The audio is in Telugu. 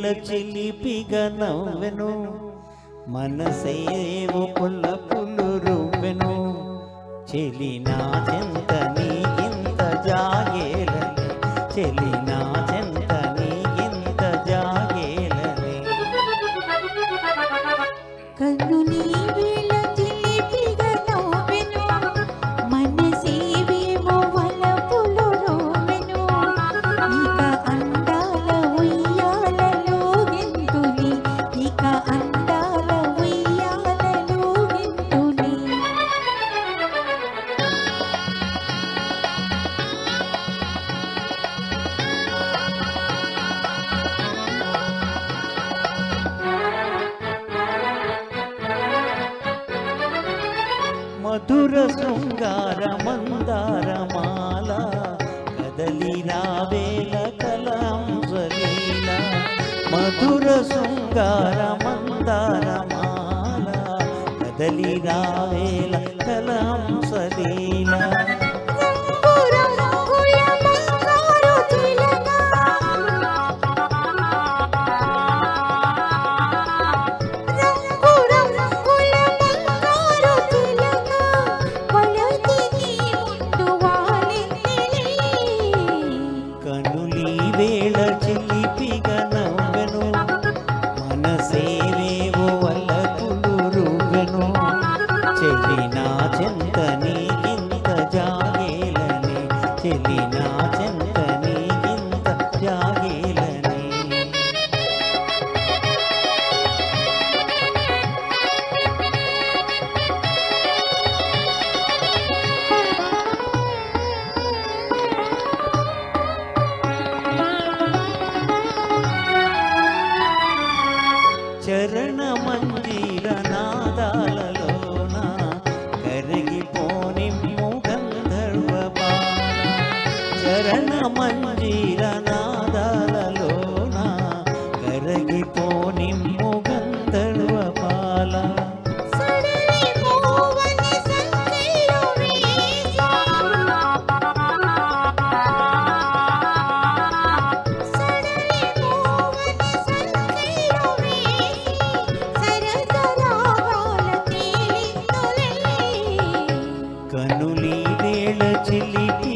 వేళ చిలిపిగా నవ్వెను మనసేవో పుల్లపులు రువ్వెను చెలి నా చెంత నీకింత జాగేలని చెలి నా చెంత నీకింత జాగేలని కన్ను నీ వేళ చిలిపిగా నవ్వెను మనసేవేమో వలపులు రువ్వెను ఇక అందాల ఉయ్యాలలో గెంతులి ఇక అందాల ఉయ్యాలలో గెంతులి మధుర శృంగార మందారమాల కదలి రావేల కలంసలీల మధుర శృంగార మందారమాల కదలి రావేల కలంసలీల వేళ చిలిపిగా నవ్వెను మనసేవేవో వలపులు రువ్వెను చెలి నా చెంత నీకింత జాగేలని చెలి నా చెంత నీకింత జాగేలని చరణ మంజీర నాదాలలోన కరిగిపోని గంధర్వ బాల చరణ మంజీర నాదాలలోన కరిగిపోని గంధర్వ బాల కనులి వేళ చిలిపి